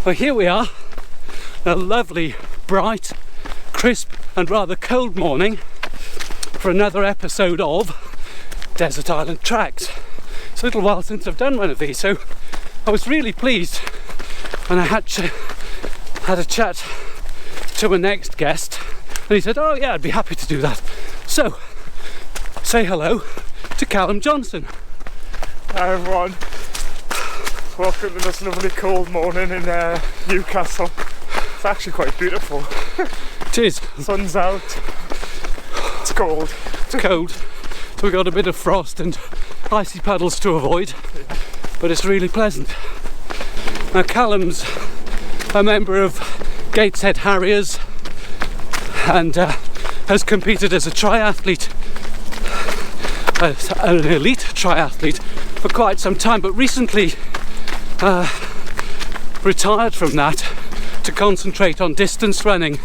Well, here we are, a lovely, bright, crisp and rather cold morning for another episode of Desert Island Tracks. It's a little while since I've done one of these, so I was really pleased when I had a chat to my next guest, and he said, oh yeah, I'd be happy to do that. So, say hello to Calum Johnson. Hi everyone, welcome to this lovely cold morning in Newcastle. It's actually quite beautiful. It is. Sun's out, it's cold. It's cold, so we've got a bit of frost and icy puddles to avoid, but it's really pleasant. Now Calum's a member of Gateshead Harriers and has competed as a triathlete, as an elite triathlete for quite some time, but recently retired from that to concentrate on distance running.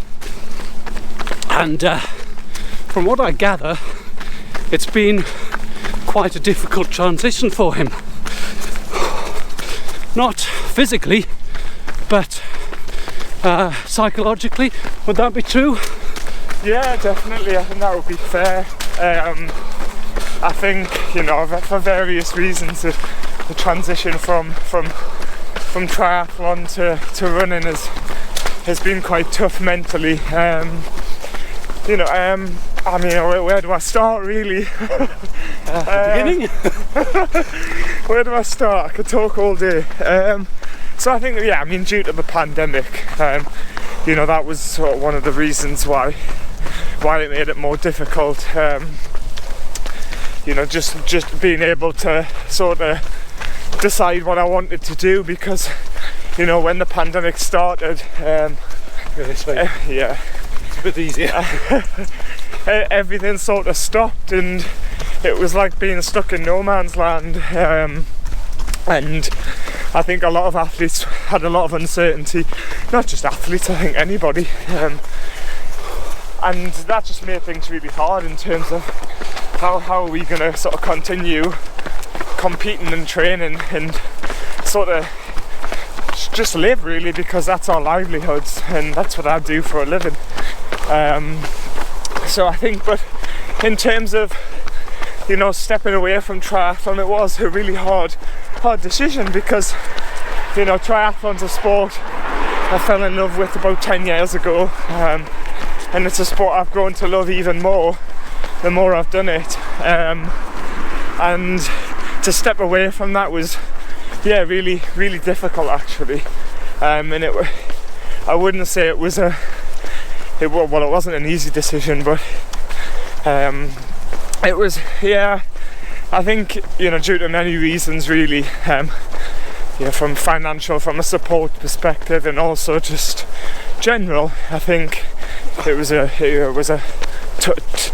And from what I gather, it's been quite a difficult transition for him. Not physically, but psychologically. Would that be true? Yeah, definitely. I think that would be fair. I think, for various reasons, the transition from triathlon to running has been quite tough mentally. Where do I start really? Beginning? Where do I start? I could talk all day. So I think, due to the pandemic, that was sort of one of the reasons why it made it more difficult. Just being able to sort of decide what I wanted to do, because, when the pandemic started, It's a bit easier. Everything sort of stopped, and it was like being stuck in no man's land. And I think a lot of athletes had a lot of uncertainty. Not just athletes, I think anybody. And that just made things really hard in terms of how are we going to sort of continue competing and training and sort of just live, really, because that's our livelihoods and that's what I do for a living. So I think, but in terms of stepping away from triathlon, it was a really hard decision, because triathlon's a sport I fell in love with about 10 years ago, and it's a sport I've grown to love even more the more I've done it, and to step away from that was really, really difficult actually. And I wouldn't say it wasn't an easy decision, but it was, I think, due to many reasons really, from a support perspective, and also just general, I think it was a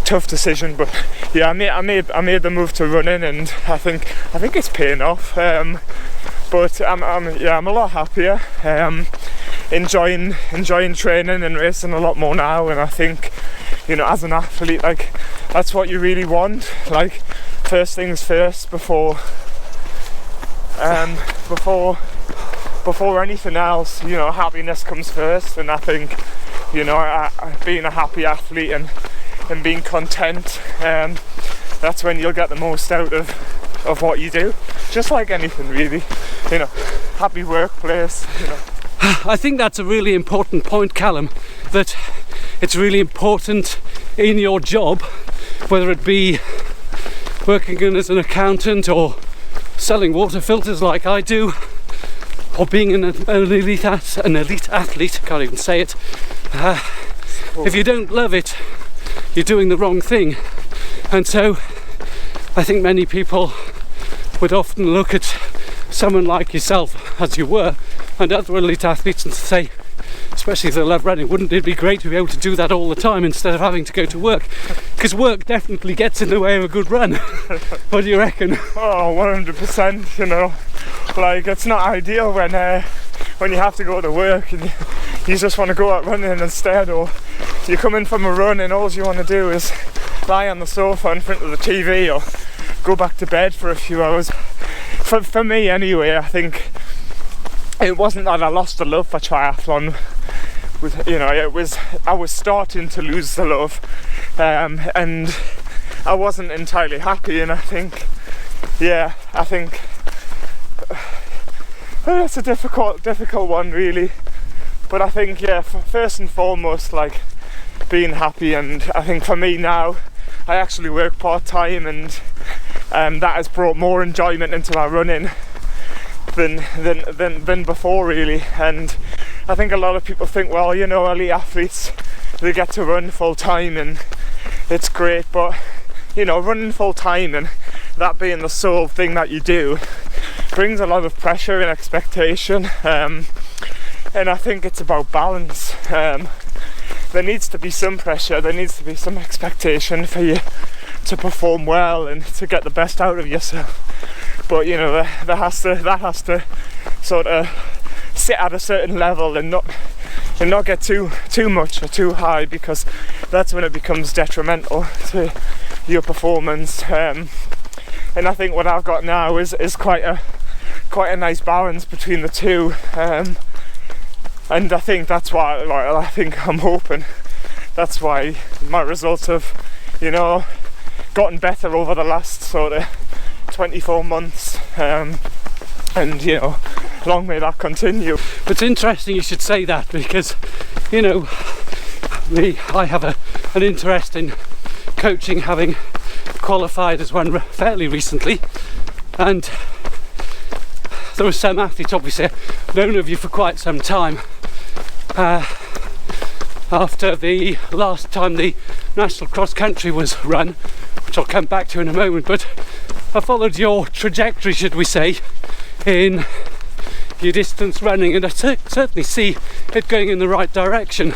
tough decision. But I made the move to running, and I think it's paying off. But I'm a lot happier, enjoying training and racing a lot more now. And I think, as an athlete, like, that's what you really want. Like, first things first, before anything else. Happiness comes first, and I think, being a happy athlete and being content, that's when you'll get the most out of what you do. Just like anything really, happy workplace. I think that's a really important point, Calum, that it's really important in your job, whether it be working as an accountant or selling water filters like I do, or being an elite athlete, can't even say it. If you don't love it, you're doing the wrong thing. And so I think many people would often look at someone like yourself, as you were, and other elite athletes, and say, especially if they love running, wouldn't it be great to be able to do that all the time instead of having to go to work? Because work definitely gets in the way of a good run. What do you reckon? Oh, 100%. Like, it's not ideal when you have to go to work and you just want to go out running instead, or you come in from a run and all you want to do is lie on the sofa in front of the TV or go back to bed for a few hours. For me anyway, I think it wasn't that I lost the love for triathlon. I was starting to lose the love, and I wasn't entirely happy. And I think it's a difficult one, really. But I think, first and foremost, like, being happy. And I think for me now, I actually work part-time, and that has brought more enjoyment into my running than before, really. And I think a lot of people think, well, elite athletes, they get to run full-time and it's great, but running full-time and that being the sole thing that you do brings a lot of pressure and expectation, and I think it's about balance. There needs to be some pressure, there needs to be some expectation for you to perform well and to get the best out of yourself, but that has to sort of sit at a certain level and not get too much or too high, because that's when it becomes detrimental to your performance. And I think what I've got now is quite a nice balance between the two, and I think that's why, I'm hoping that's why my results have gotten better over the last sort of 24 months, and long may that continue. It's interesting you should say that, because I have an interest in coaching, having qualified as one fairly recently, and there were some athletes, obviously I've known of you for quite some time, after the last time the national cross country was run, which I'll come back to in a moment, but I followed your trajectory, should we say, in your distance running, and I certainly see it going in the right direction,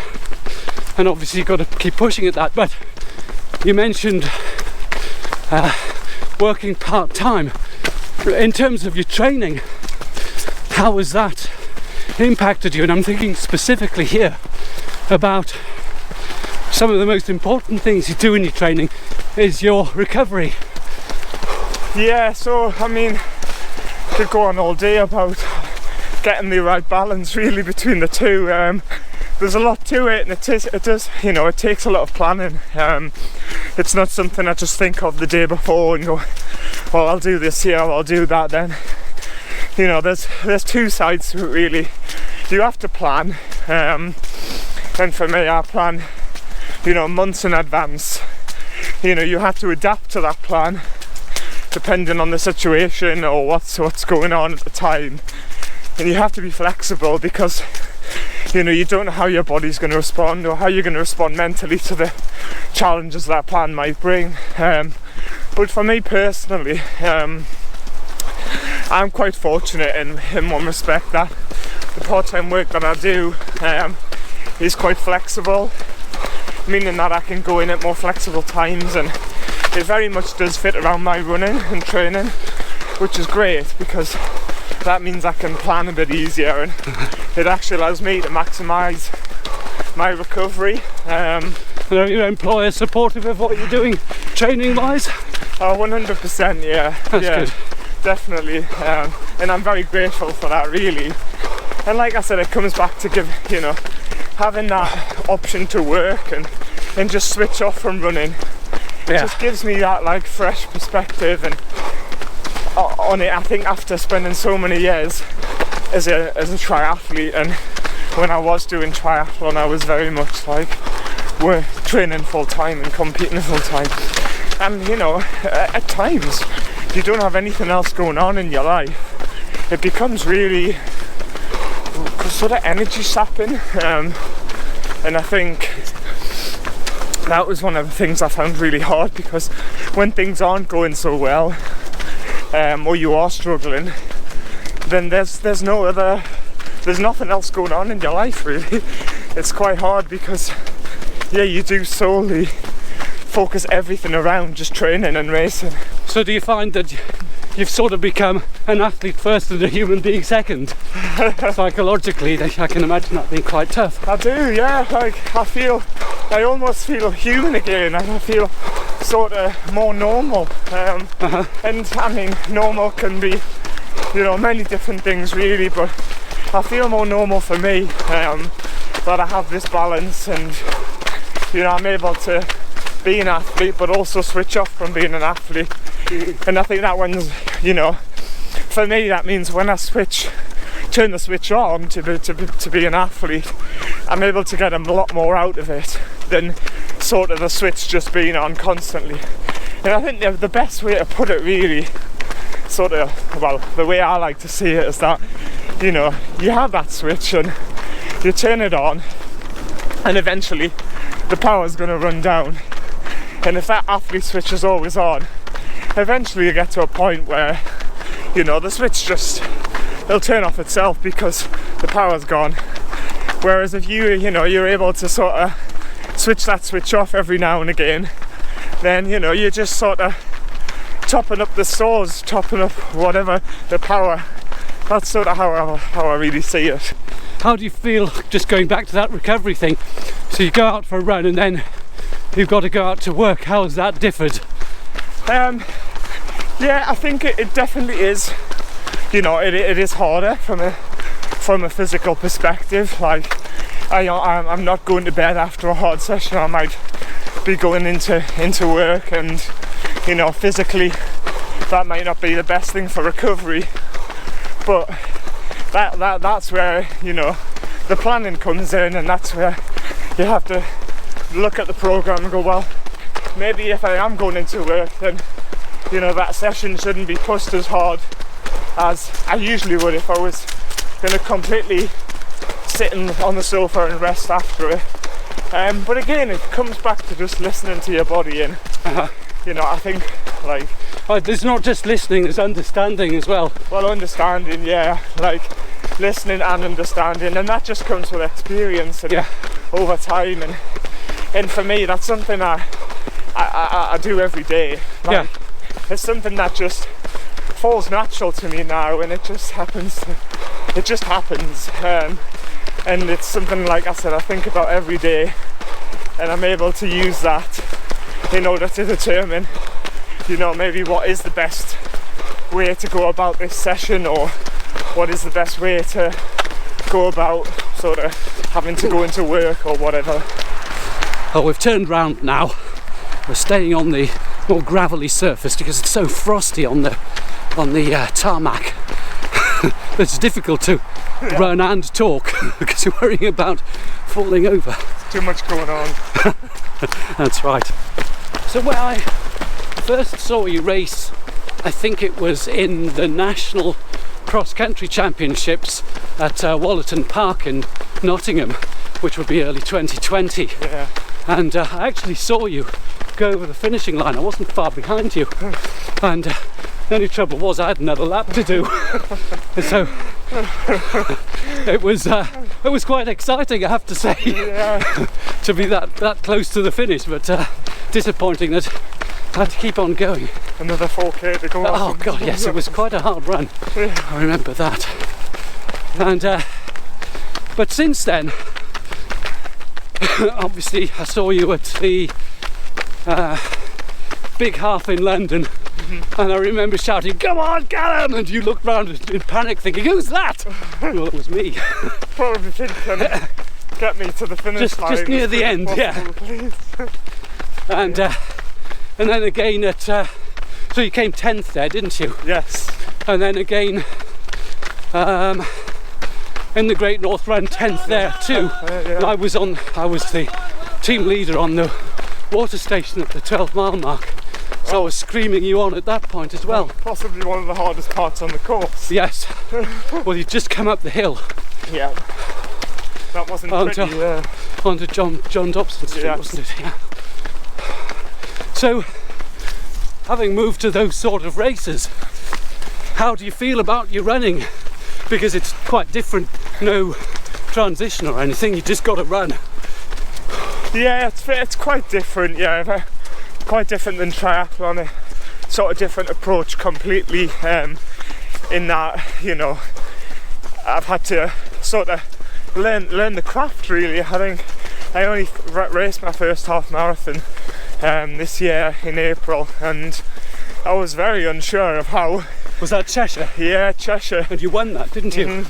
and obviously you've got to keep pushing at that. But you mentioned working part-time. In terms of your training, how has that impacted you? And I'm thinking specifically here about some of the most important things you do in your training is your recovery. Yeah, so I mean, could go on all day about getting the right balance really between the two. There's a lot to it, and it takes a lot of planning. It's not something I just think of the day before and go, well, I'll do this here, I'll do that then. There's two sides to it, really. You have to plan, and for me, I plan months in advance. You have to adapt to that plan depending on the situation or what's going on at the time, and you have to be flexible, because you don't know how your body's going to respond or how you're going to respond mentally to the challenges that plan might bring. But for me personally, I'm quite fortunate in one respect, that the part-time work that I do is quite flexible, meaning that I can go in at more flexible times, and it very much does fit around my running and training, which is great, because that means I can plan a bit easier, and it actually allows me to maximise my recovery. Are your employers supportive of what you're doing training wise? 100%, yeah. That's yeah, good. Definitely, and I'm very grateful for that, really. And like I said, it comes back to having that option to work and just switch off from running. It just gives me that fresh perspective and on it. I think after spending so many years as a triathlete, and when I was doing triathlon, I was very much we're training full time and competing full time, and at times you don't have anything else going on in your life. It becomes really sort of energy sapping, and I think that was one of the things I found really hard, because when things aren't going so well, or you are struggling, then there's nothing else going on in your life, really. It's quite hard, because you do solely focus everything around just training and racing. So do you find that you've sort of become an athlete first and a human being second? Psychologically, I can imagine that being quite tough. I do, yeah. I almost feel human again, and I feel sort of more normal. And I mean, normal can be, many different things, really, but I feel more normal for me, that I have this balance, and you know, I'm able to be an athlete but also switch off from being an athlete. And I think that one's, you know, for me that means when I turn the switch on to be an athlete, I'm able to get a lot more out of it than sort of the switch just being on constantly. And I think the best way to put it really, sort of, well, the way I like to see it is that, you know, you have that switch and you turn it on, and eventually the power's going to run down. And if that athlete switch is always on, eventually you get to a point where, you know, the switch just, it'll turn off itself because the power's gone. Whereas if you know, you're able to sort of switch that switch off every now and again, then, you know, you're just sort of topping up the stores, topping up whatever the power. That's sort of how I really see it. How do you feel, just going back to that recovery thing? So you go out for a run and then you've got to go out to work. How has that differed? Yeah, I think it definitely is. You know, it is harder from a physical perspective. Like, I'm not going to bed after a hard session. I might be going into work, and you know, physically that might not be the best thing for recovery. But that's where, you know, the planning comes in, and that's where you have to look at the program and go, well, maybe if I am going into work, then, you know, that session shouldn't be pushed as hard as I usually would if I was going to completely sit on the sofa and rest after it. But again, it comes back to just listening to your body, and you know, I think, like, there's not just listening, there's understanding as well. Well, understanding, yeah, like listening and understanding, and that just comes with experience and over time. And for me, that's something I do every day. Like, it's something that just falls natural to me now, and it just happens. And it's something, like I said, I think about every day, and I'm able to use that in order to determine, you know, maybe what is the best way to go about this session, or what is the best way to go about sort of having to go into work or whatever. Oh, we've turned round now. We're staying on the more gravelly surface because it's so frosty on the tarmac. It's difficult to run and talk because you're worrying about falling over. Too much going on. That's right. So when I first saw you race, I think it was in the National Cross Country Championships at Wallerton Park in Nottingham, which would be early 2020. Yeah. And I actually saw you go over the finishing line. I wasn't far behind you, and the only trouble was I had another lap to do. So it was quite exciting, I have to say, to be that close to the finish, but disappointing that I had to keep on going. Another 4k to go. Oh god, yes, it was quite a hard run. I remember that. And but since then, obviously I saw you at the big half in London, and I remember shouting, "Come on, Calum!" And you looked round in panic thinking, "Who's that?" Well, it was me. Probably thinking, get me to the finish line. Just near the end, please. And then again at, so you came 10th there, didn't you? Yes. And then again in the Great North Run, 10th there too. I was the team leader on the water station at the 12-mile mark, so I was screaming you on at that point as well. Possibly one of the hardest parts on the course. Yes. Well, you'd just come up the hill. Yeah. That wasn't pretty. Onto John Dobson Street, wasn't it? Yeah. So, having moved to those sort of races, how do you feel about your running? Because it's quite different, no transition or anything, you just got to run. Yeah, it's quite different, yeah, quite different than triathlon, a sort of different approach completely, in that, you know, I've had to sort of learn the craft really. I think I only raced my first half marathon this year in April, and I was very unsure of how. Was that Cheshire? Yeah, Cheshire. And you won that, didn't you?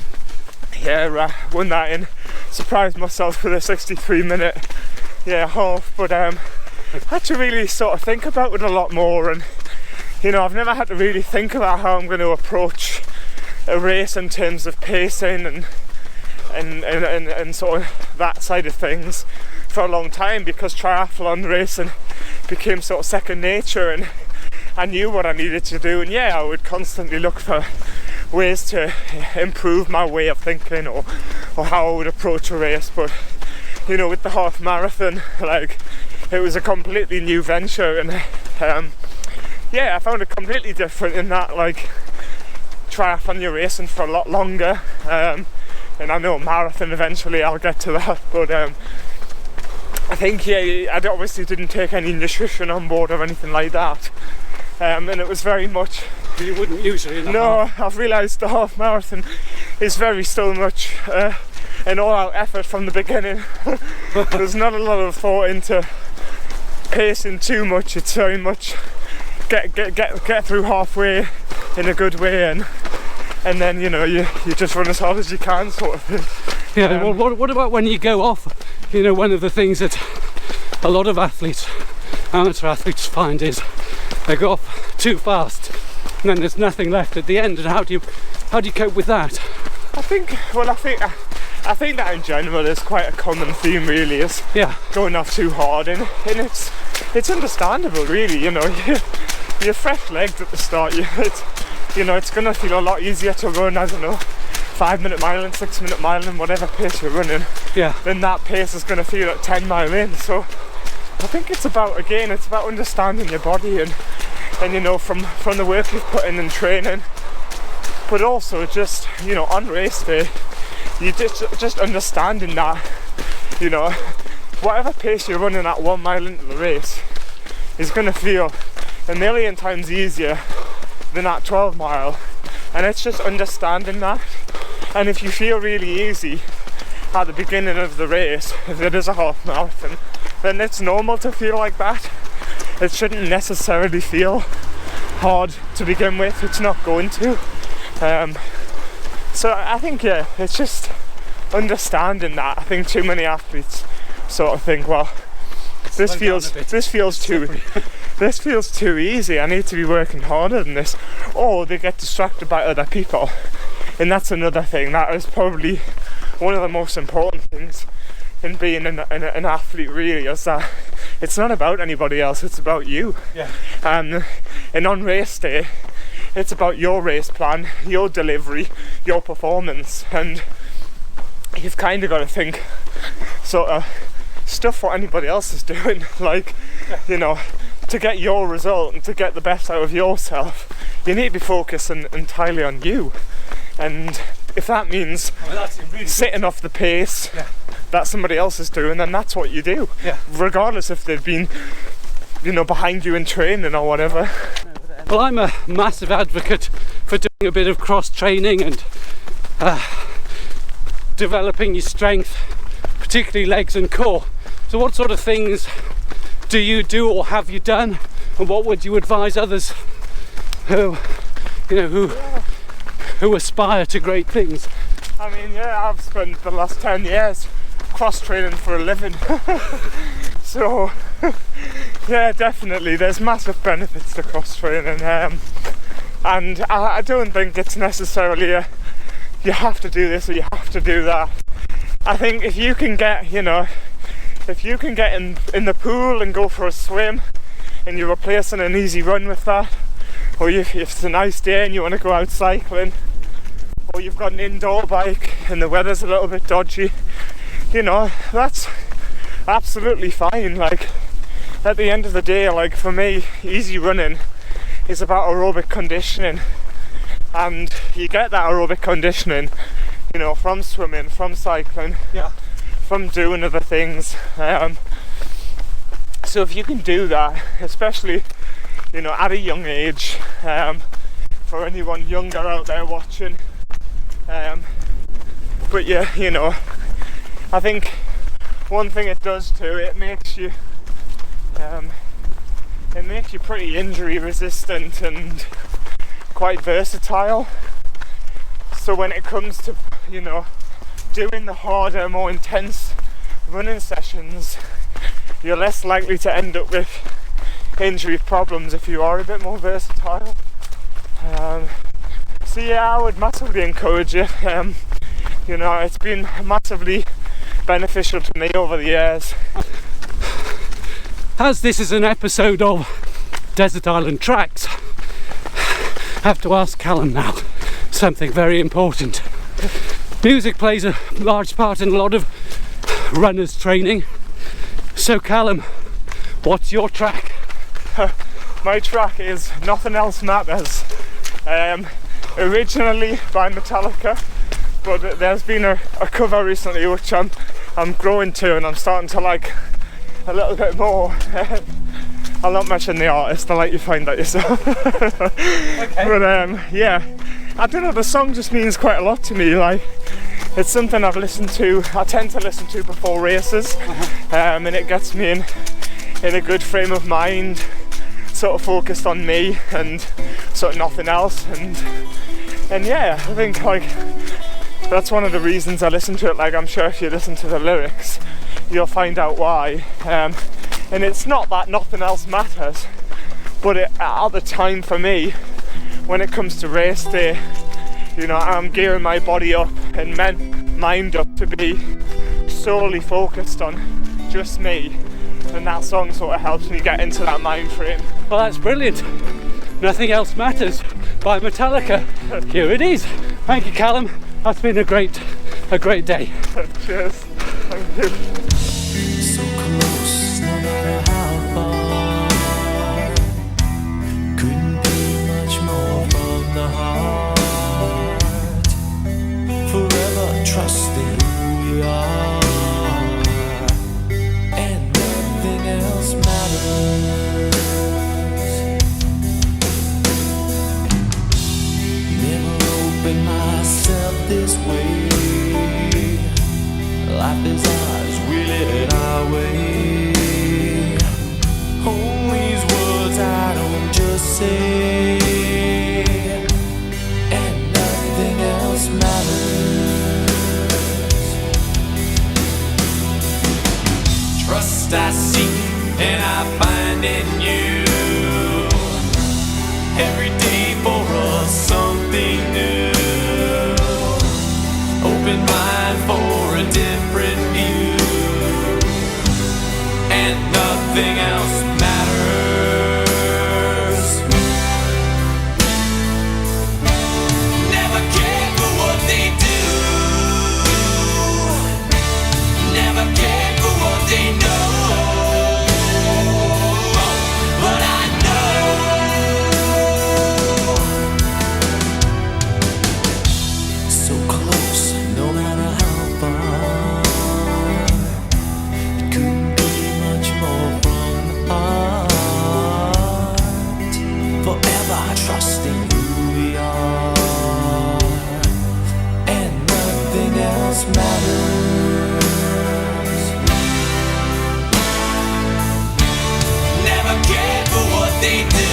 won that and surprised myself with a 63-minute half. But I had to really sort of think about it a lot more, and I've never had to really think about how I'm going to approach a race in terms of pacing and sort of that side of things for a long time, because triathlon racing became sort of second nature, and I knew what I needed to do, and I would constantly look for ways to improve my way of thinking or how I would approach a race. But with the half marathon, like, it was a completely new venture, and I found it completely different in that, like, triathlon you're racing for a lot longer, and I know marathon eventually I'll get to that, but I think I obviously didn't take any nutrition on board or anything like that, and it was very much, you wouldn't usually. No, I've realised the half marathon is very still much an all-out effort from the beginning. There's not a lot of thought into pacing too much. It's very much get through halfway in a good way, and then you just run as hard as you can, sort of thing. Yeah. Well, what about when you go off? One of the things that a lot of athletes, amateur athletes, find is they go off too fast, and then there's nothing left at the end. And how do you cope with that? I think that in general is quite a common theme, really, is going off too hard, and it's understandable, really. You're fresh-legged at the start. It's going to feel a lot easier to run, I don't know, 5-minute mile and 6-minute mile and whatever pace you're running. Then that pace is going to feel at 10 mile in. So I think it's about understanding your body and from the work you've put in training, but also just on race day, you just understanding that whatever pace you're running at 1 mile into the race is going to feel a million times easier than at 12 mile, and it's just understanding that. And if you feel really easy at the beginning of the race, if it is a half marathon, then it's normal to feel like that. It shouldn't necessarily feel hard to begin with. It's not going to. So I think it's just understanding that. I think too many athletes sort of think, well, this feels too easy, I need to be working harder than this, or they get distracted by other people. And that's another thing that is probably one of the most important things in being an athlete, really, is that it's not about anybody else, it's about you. And on race day, it's about your race plan, your delivery, your performance, and you've kind of got to think sort of stuff what anybody else is doing, like to get your result and to get the best out of yourself, you need to be focusing entirely on you. And if that means sitting off the pace that somebody else is doing, then that's what you do, regardless if they've been behind you in training or whatever. Well, I'm a massive advocate for doing a bit of cross training and developing your strength, particularly legs and core. So what sort of things do you do or have you done, and what would you advise others who aspire to great things? I mean, I've spent the last 10 years cross training for a living. So definitely there's massive benefits to cross training, and I don't think it's necessarily you have to do this or you have to do that. I think if you can get in the pool and go for a swim, and you're replacing an easy run with that, or if it's a nice day and you want to go out cycling, or you've got an indoor bike and the weather's a little bit dodgy, that's absolutely fine. Like, at the end of the day, like, for me, easy running is about aerobic conditioning, and you get that aerobic conditioning from swimming, from cycling, from doing other things. So if you can do that, especially at a young age, for anyone younger out there watching, but I think one thing it does too, it makes you pretty injury resistant and quite versatile. So when it comes to doing the harder, more intense running sessions, you're less likely to end up with injury problems if you are a bit more versatile. So yeah, I would massively encourage it. You know, it's been massively beneficial to me over the years. As this is an episode of Desert Island Tracks, I have to ask Calum now something very important. Music plays a large part in a lot of runners' training. So Calum, what's your track? My track is Nothing Else Matters. Originally by Metallica, but there's been a cover recently which I'm growing to, and I'm starting to like a little bit more. I'll not mention the artist, I'll let you find that yourself. Okay. But yeah, I don't know, the song just means quite a lot to me. Like, it's something I tend to listen to before races, and it gets me in a good frame of mind, sort of focused on me and sort of nothing else. And yeah, I think like that's one of the reasons I listen to it. Like, I'm sure if you listen to the lyrics, you'll find out why. And it's not that nothing else matters, but at the time for me, when it comes to race day, you know, I'm gearing my body up and mind up to be solely focused on just me, and that song sort of helps me get into that mind frame. Well, that's brilliant. Nothing Else Matters by Metallica. Here it is. Thank you, Calum. That's been a great day. Cheers. Thank you. So close, no matter how far. Couldn't be much more from the heart. Forever trusting who we are, and nothing else matters. Never opened myself this way. Life is ours, we live it our way. Hold these words I don't just say, and nothing else matters. Trust I seek and I find in you. Every day for us something new. Open mind for a different view, and nothing else matters. Never cared for what they do, never cared for what they know, but I know. So close, no matter how far. It couldn't be much more from the heart. Forever trusting who we are, and nothing else matters. Never cared for what they do.